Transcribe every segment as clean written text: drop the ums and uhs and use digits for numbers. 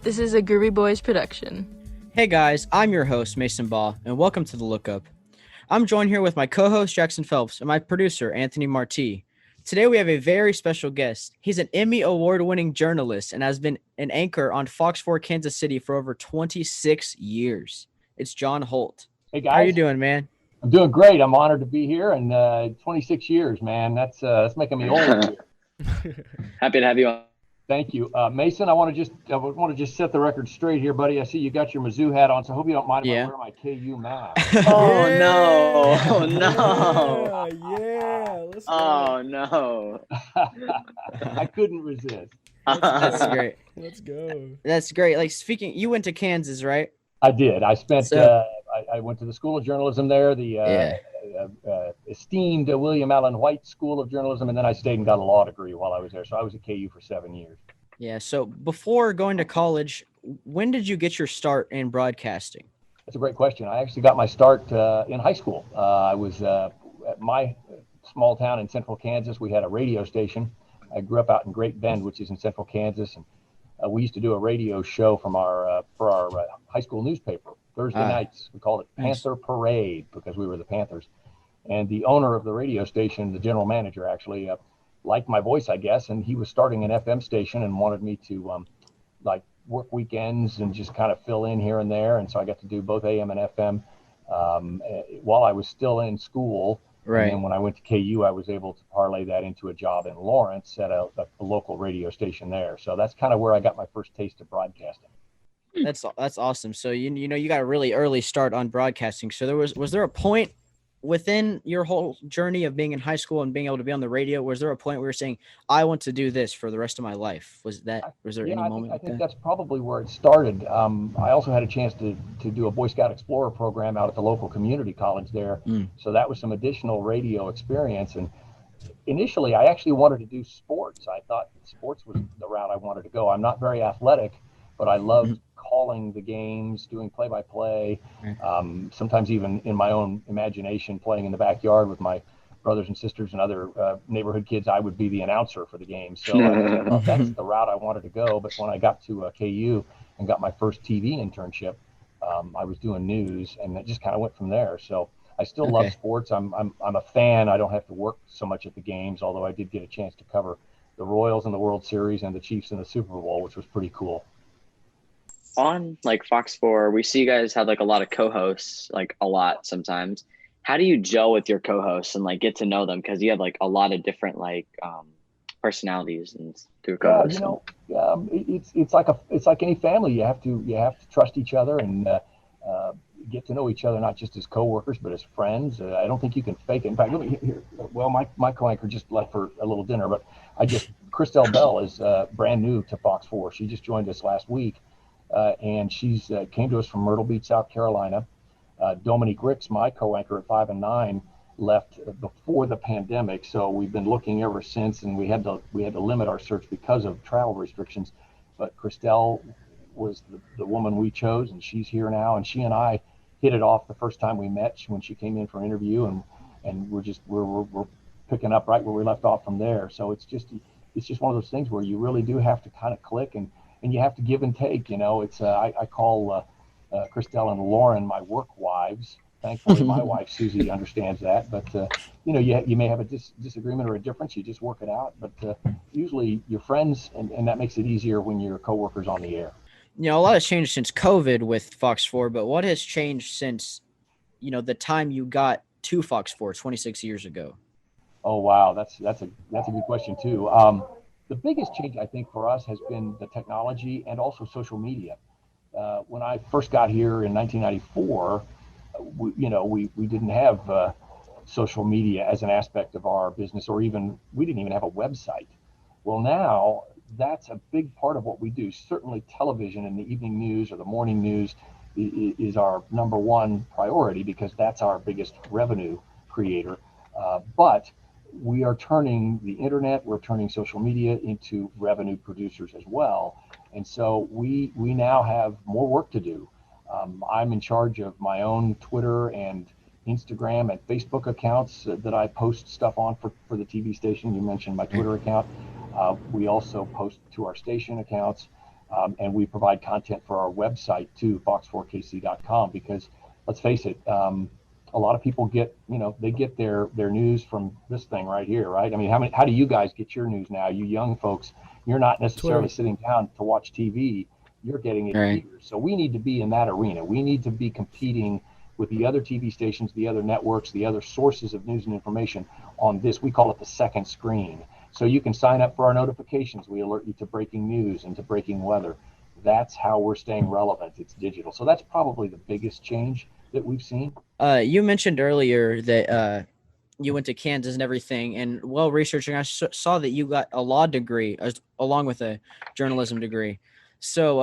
This is a Groovy Boys production. Hey guys, I'm your host, Mason Ball, and welcome to The Lookup. I'm joined here with my co-host, Jackson Phelps, and my producer, Anthony Marti. Today we have a very special guest. He's an Emmy Award-winning journalist and has been an anchor on Fox 4 Kansas City for over 26 years. It's John Holt. Hey How are you guys, doing, man? I'm doing great. I'm honored to be here, and 26 years, man. That's making me old here. Happy to have you on. Thank you, Mason. I want to just set the record straight here, buddy. I see you got your Mizzou hat on, so I hope you don't mind if I wear my KU mask. Oh Yeah, no! Oh no! Yeah, let's go. Oh no! I couldn't resist. That's great. Let's go. That's great. Like speaking, you went to Kansas, right? I did. I spent. So- I went to the School of Journalism there, the esteemed William Allen White School of Journalism, and then I stayed and got a law degree while I was there. So I was at KU for 7 years. Yeah. So before going to college, when did you get your start in broadcasting? That's a great question. I actually got my start in high school. I was at my small town in central Kansas. We had a radio station. I grew up out in Great Bend, which is in central Kansas, and we used to do a radio show from for our high school newspaper Thursday nights. We called it Panther Parade because we were the Panthers. And the owner of the radio station, the general manager, actually liked my voice, I guess, and he was starting an FM station and wanted me to work weekends and just kind of fill in here and there. And so I got to do both AM and FM while I was still in school. Right. And then when I went to KU, I was able to parlay that into a job in Lawrence at a local radio station there. So that's kind of where I got my first taste of broadcasting. That's awesome. So you got a really early start on broadcasting. So was there a point within your whole journey of being in high school and being able to be on the radio? Was there a point where you're saying, I want to do this for the rest of my life? Was there any moment? I think that's probably where it started. I also had a chance to do a Boy Scout Explorer program out at the local community college there. So that was some additional radio experience. And initially I actually wanted to do sports. I thought sports was the route I wanted to go. I'm not very athletic, but I loved calling the games, doing play-by-play, sometimes even in my own imagination, playing in the backyard with my brothers and sisters and other neighborhood kids. I would be the announcer for the game. So I thought that's the route I wanted to go. But when I got to KU and got my first TV internship, I was doing news, and it just kind of went from there. So I still love sports. I'm a fan. I don't have to work so much at the games, although I did get a chance to cover the Royals in the World Series and the Chiefs in the Super Bowl, which was pretty cool. On Fox 4, we see you guys have a lot of co-hosts, a lot sometimes. How do you gel with your co-hosts and get to know them? Because you have a lot of different personalities and through co-hosts. It's like any family. You have to trust each other and get to know each other, not just as coworkers but as friends. I don't think you can fake it. In fact, my co-anchor just left for a little dinner, but Christelle Bell is brand new to Fox 4. She just joined us last week. And she's came to us from Myrtle Beach, South Carolina. Dominique Ricks, my co-anchor at 5 and 9, left before the pandemic, so we've been looking ever since, and we had to limit our search because of travel restrictions. But Christelle was the woman we chose, and she's here now. And she and I hit it off the first time we met when she came in for an interview, and we're picking up right where we left off from there. So it's just one of those things where you really do have to kind of click and you have to give and take. I call Christelle and Lauren my work wives. Thankfully, my wife Susie understands that. But you may have a disagreement or a difference. You just work it out. But usually you're friends, and that makes it easier when your coworkers on the air. A lot has changed since COVID with Fox 4. But what has changed since the time you got to Fox 4 26 years ago? Oh wow, that's a good question too. The biggest change, I think, for us has been the technology and also social media. When I first got here in 1994, we didn't have social media as an aspect of our business, or we didn't even have a website. Well, now that's a big part of what we do. Certainly television and the evening news or the morning news is our number one priority because that's our biggest revenue creator. But we are turning the internet, we're turning social media into revenue producers as well. And so we now have more work to do. I'm in charge of my own Twitter and Instagram and Facebook accounts that I post stuff on for the TV station. You mentioned my Twitter account. We also post to our station accounts. And we provide content for our website too, fox4kc.com, because let's face it, a lot of people get, they get their news from this thing right here, right? I mean, how do you guys get your news now? You young folks, you're not necessarily Twitter. sitting down to watch TV. You're getting it Right. here. So we need to be in that arena. We need to be competing with the other TV stations, the other networks, the other sources of news and information on this. We call it the second screen. So you can sign up for our notifications. We alert you to breaking news and to breaking weather. That's how we're staying relevant. It's digital. So that's probably the biggest change that we've seen. You mentioned earlier that you went to Kansas and everything, and while researching, I saw that you got a law degree along with a journalism degree. So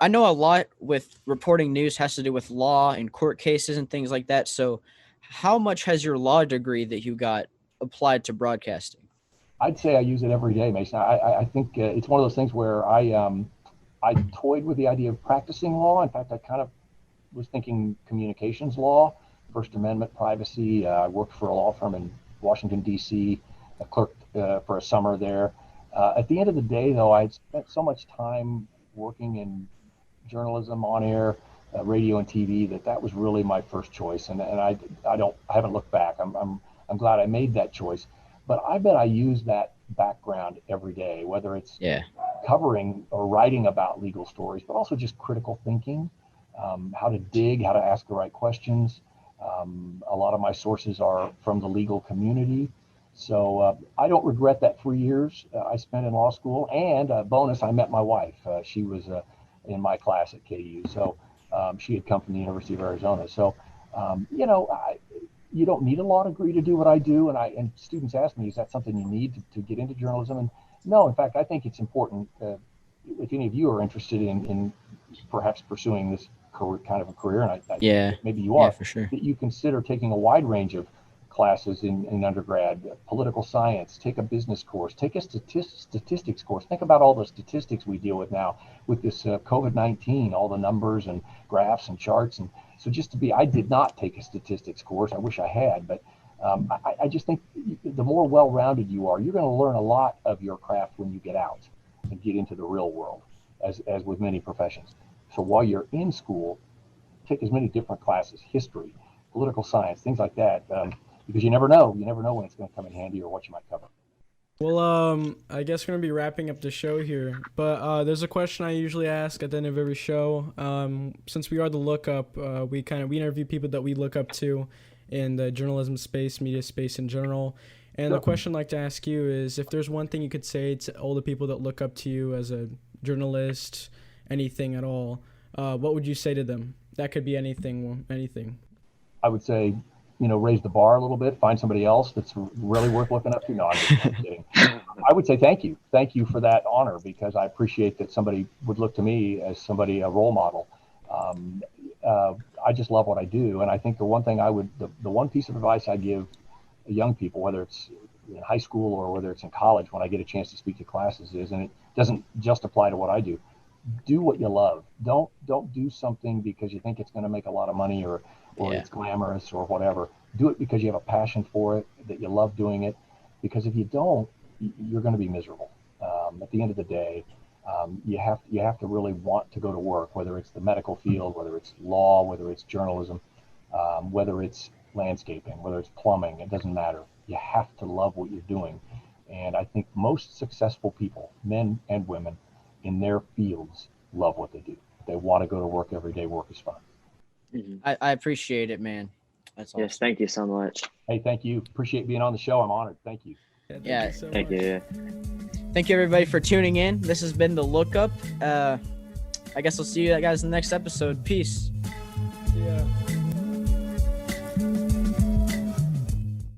I know a lot with reporting news has to do with law and court cases and things like that. So how much has your law degree that you got applied to broadcasting? I'd say I use it every day, Mason. I think it's one of those things where I toyed with the idea of practicing law. In fact, I kind of was thinking communications law, First Amendment, privacy. I worked for a law firm in Washington, D.C., I clerked for a summer there. At the end of the day, though, I'd spent so much time working in journalism, on air, radio and TV, that was really my first choice. And I haven't looked back. I'm glad I made that choice. But I bet I use that background every day, whether it's covering or writing about legal stories, but also just critical thinking, how to dig, how to ask the right questions. A lot of my sources are from the legal community. So I don't regret that 3 years I spent in law school. And bonus, I met my wife. She was in my class at KU. So she had come from the University of Arizona. So, you don't need a law degree to do what I do. And students ask me, is that something you need to get into journalism? And no, in fact, I think it's important. If any of you are interested in perhaps pursuing this kind of a career, and I maybe you are, for sure. that you consider taking a wide range of classes in undergrad, political science, take a business course, take a statistics course. Think about all the statistics we deal with now with this COVID-19, all the numbers and graphs and charts. And so I did not take a statistics course. I wish I had, but I just think the more well-rounded you are, you're going to learn a lot of your craft when you get out and get into the real world, as with many professions. So while you're in school, take as many different classes, history, political science, things like that, because you never know when it's going to come in handy or what you might cover. Well, I guess we're gonna be wrapping up the show here, but there's a question I usually ask at the end of every show. Since we are the Lookup, we interview people that we look up to in the journalism space, media space in general. And the question I'd like to ask you is, if there's one thing you could say to all the people that look up to you as a journalist, anything at all, what would you say to them? That could be anything. I would say, raise the bar a little bit, find somebody else that's really worth looking up to. No, I'm just kidding. I would say thank you. Thank you for that honor, because I appreciate that somebody would look to me as a role model. I just love what I do. And I think the one piece of advice I give young people, whether it's in high school or whether it's in college, when I get a chance to speak to classes, is, and it doesn't just apply to what I do what you love. Don't do something because you think it's going to make a lot of money or it's glamorous or whatever. Do it because you have a passion for it, that you love doing it. Because if you don't, you're going to be miserable. At the end of the day, you have to really want to go to work, whether it's the medical field, whether it's law, whether it's journalism, whether it's landscaping, whether it's plumbing. It doesn't matter. You have to love what you're doing. And I think most successful people, men and women, in their fields, love what they do. They want to go to work every day. Work is fun. Mm-hmm. I appreciate it, man. That's awesome. Yes, thank you so much. Hey, thank you. Appreciate being on the show. I'm honored. Thank you. Yeah, Thank you. Thank you, everybody, for tuning in. This has been The Lookup. I guess I'll see you guys in the next episode. Peace. Yeah.